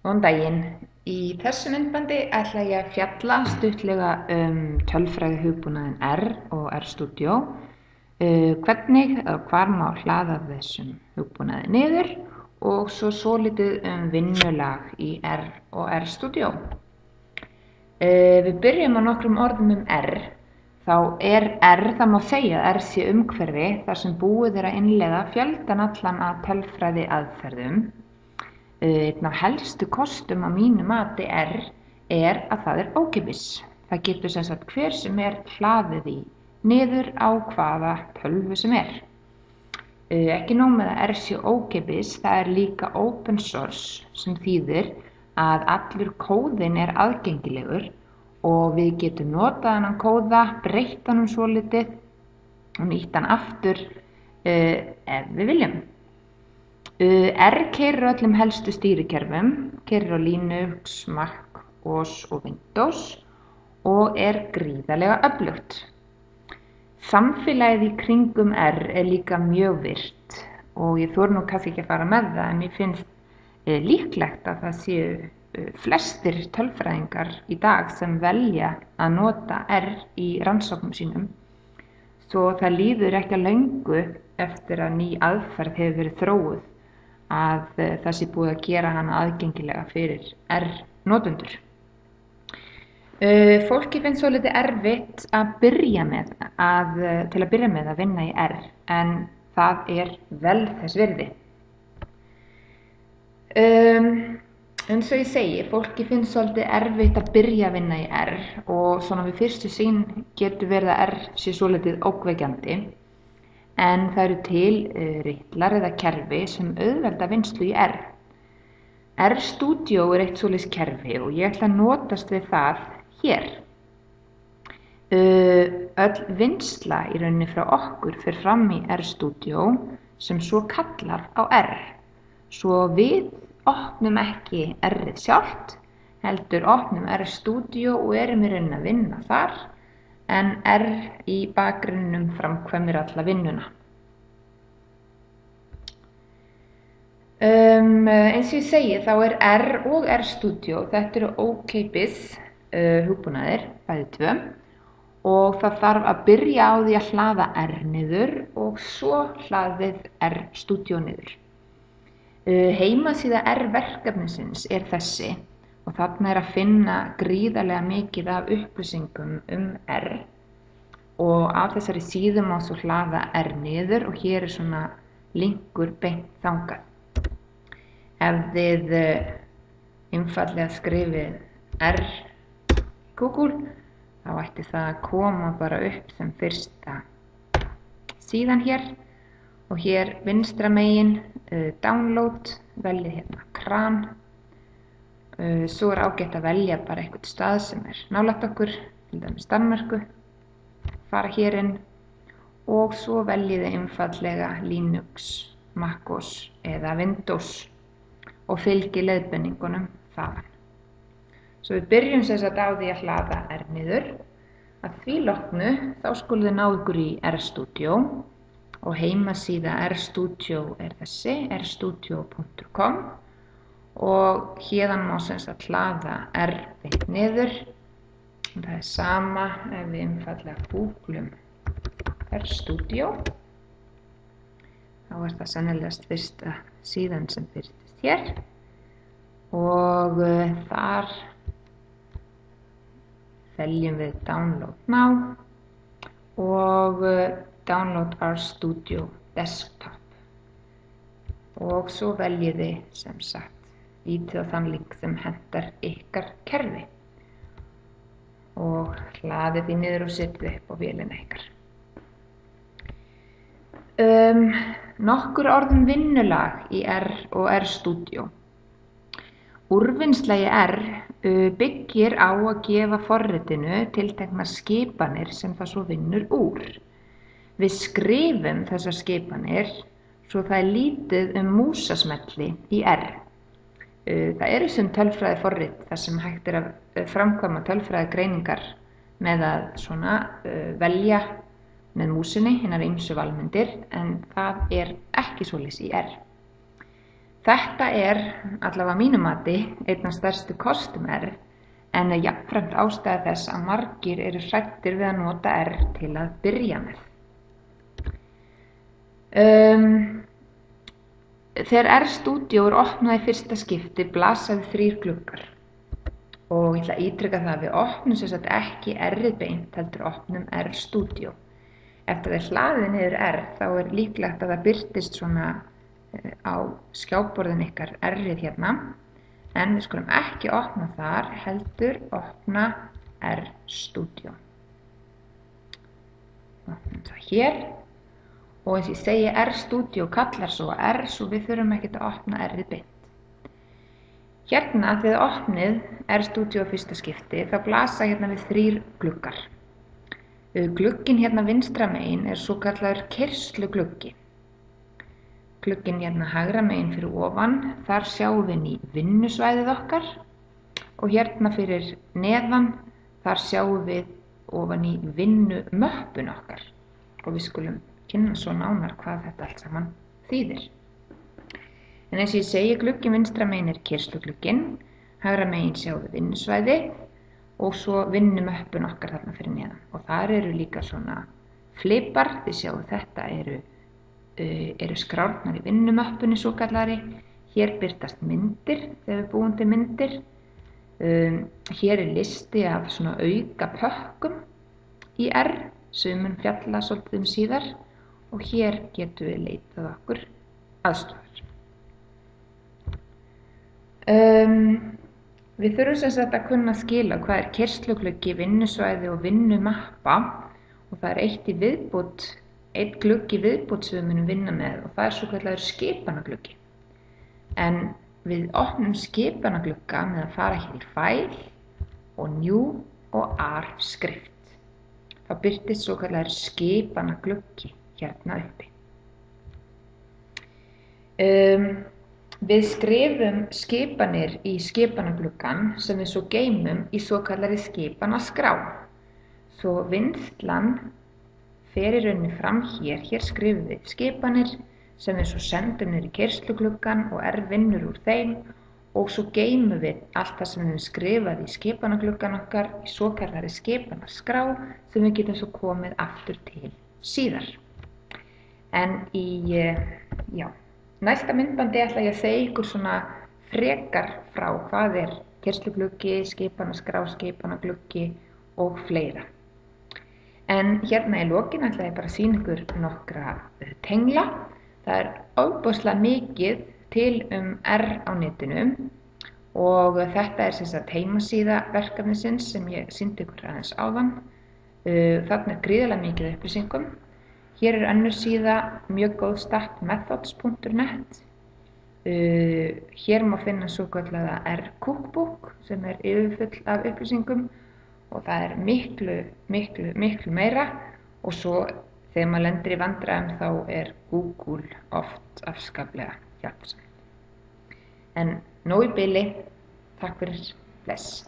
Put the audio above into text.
Góðan daginn. Í þessu myndbandi ætla ég að fjalla stuttlega tölfræði hugbúnaðinn R og RStudio, hvernig og hvar má hlaða þessum hugbúnaði niður og svo svolítið vinnulag í R og RStudio. Við byrjum á nokkrum orðum R. Þá er R, það má segja að R sé umhverfi þar sem búið er að innleiða fjöldan allan af tölfræði aðferðum. Einn af helstu kostum á mínu mati R er að það er ókeypis. Það getur sem sagt hver sem er hlaðið í niður á hvaða tölvu sem er. Ekki nóg með að R sé ókeypis, það er líka open source sem þýðir að allur kóðinn er aðgengilegur og við getum notað hann kóða, breytt hann svolítið og nýtt hann aftur ef við viljum. R keyrir á öllum helstu stýrikerfum, keyrir á Linux, Mac OS og Windows og er gríðarlega öflugt. Samfélagið í kringum R er líka mjög virkt og ég þori nú kannski ekki að fara með það en mér finnst líklegt að það séu flestir tölfræðingar í dag sem velja að nota R í rannsóknum sínum. Svo það líður ekki að löngu eftir að ný aðferð hefur verið þróuð að það sé búið að gera hana aðgengilega fyrir R-notendur. Fólki finnst svolítið erfitt að byrja með að vinna í R, en það er vel þess virði. Eins og ég segi, fólki finnst svolítið erfitt að byrja að vinna í R og svona við fyrstu sýn getur verið að R sé svolítið ógnvekjandi. En það eru til ritlar eða kerfi sem auðvelda vinnslu í R. RStudio er eitt svoleiðis kerfi og ég ætla að notast við það hér. Öll vinnsla í rauninni frá okkur fer fram í RStudio sem svo kallar á R. Svo við opnum ekki R-ið sjálft, heldur opnum RStudio og erum í rauninni að vinna þar. En R í bakgrunnum framkvæmir alla vinnuna. Eins og ég segi þá er R og RStudio, þetta eru ókeypis hugbúnaðir, bæði tvö, og það þarf að byrja á því að hlaða R niður og svo hlaðið RStudio niður. Heimasíða R-verkefnisins er þessi. Og þarna er að finna gríðarlega mikið af upplýsingum R og af þessari síðu má svo hlaða R niður og hér er svona linkur beint þangað. Ef þið einfaldlega skrifið R í Google þá ætti það að koma bara upp sem fyrsta síðan hér og hér vinstra megin download, veljið hérna kran. Svo er ágætt að velja bara einhvern stað sem er nálægt okkur, til dæmis Danmörku, fara hér inn og svo veljið einfaldlega Linux, Mac OS eða Windows og fylgi leiðbeiningunum þaðan. Svo við byrjum sem sagt á því að hlaða R niður. Að því loknu þá skuluð þið ná ykkur í RStudio og heimasíða RStudio er þessi, rstudio.com. Og héðan má sem sagt hlaða R beint niður. Það er sama ef við einfaldlega googlum RStudio. Þá er það sennilegast fyrsta síðan sem birtist hér. Og þar veljum við download now og download RStudio desktop. Og svo veljið þið sem sagt lítið á þann link sem hentar ykkar kerfi og hlaðið því niður og setið upp á vélina ykkar. Nokkur orðum vinnulag í R og RStudio. Úrvinnsla í R byggir á að gefa forritinu tilteknar skipanir sem það svo vinnur úr. Við skrifum þessar skipanir svo það er lítið músasmelli í R. Það eru sem tölfræði forrit þar sem hægt er að framkvæma tölfræði greiningar með að svona velja með músinni hinar ýmsu valmyndir en það er ekki svoleiðis í R. Þetta allavega að mínu mati, einn af stærstu kostum R, en jafnframt ástæða þess að margir eru hræddir við að nota R til að byrja með. Þegar RStudio opnað í fyrsta skipti blasaði 3 gluggar og ég ætla að ítreka það að við opnum sem sagt ekki R-ið beint heldur opnum RStudio. Eftir að hlaðið niður R þá líklegt að það birtist svona á skjáborðin ykkar R-ið hérna, en við skulum ekki opna þar heldur opna RStudio. Opnum það hér og eins og ég segi RStudio kallar svo R svo við þurfum ekkert að opna R-ið beint. Hérna þegar þið opnið RStudio á fyrsta skipti þá blasa hérna við 3 gluggar. Glugginn hérna vinstra megin svokallaður keyrslugluggi. Glugginn hérna hægra megin fyrir ofan, þar sjáum við inn í vinnusvæðið okkar og hérna fyrir neðan þar sjáum við ofan í vinnumöppun okkar og við skulum kynna svo nánar hvað þetta allt saman þýðir. En eins og ég segi, glugginn vinstra megin keyrsluglugginn, hægra megin sjáum við vinnusvæði og svo vinnumöppun okkar þarna fyrir neðan. Og þar eru líka svona flipar, þið sjáum þetta eru skrárnar í vinnumöppunni svokallari. Hér birtast myndir þegar við búum til myndir. Hér listi af svona auka pökkum í R sem mun fjalla svolítið síðar og hér getum við leitað okkur aðstofar. Við þurfum sem sagt að kunna skila hvað keyrsluggluggi, vinnusvæði og vinnumappa og það einn gluggi viðbót sem við munum vinna með og það svokallaður skipanagluggi. En við opnum skipanaglugga með að fara hér í File og New og R skrift. Þá birtist svokallaður skipanagluggi hérna uppi. Við skrifum skipanir í skipanagluggan sem við svo geymum í svokallari skipanaskrá. Svo vinnslan fer í rauninni fram hér skrifum við skipanir sem við svo sendum niður í keyrsluggluggan og R vinnur úr þeim og svo geymum við allt það sem við höfum skrifað í skipanagluggan okkar í svokallari skipanaskrá sem við getum svo komið aftur til síðar. En næsta myndbandi ætla ég að segja ykkur svona frekar frá hvað keyrsluggluggi, skipanaskrá, skipanagluggi og fleira. En hérna í lokin ætla ég bara að sýna ykkur nokkra tengla. Það ofboðslega mikið til R á netinu og þetta sem sagt heimasíða verkefnisins sem ég sýndi ykkur aðeins áðan. Þarna gríðarlega mikið upplýsingum. Hér önnur síða, mjög góð startmethods.net. Hér má finna svokallaða R-cookbook sem yfirfull af upplýsingum og það miklu meira og svo þegar maður lendir í vandræðum þá Google oft afskaplega hjálpsam. En nóg í bili, takk fyrir, bless.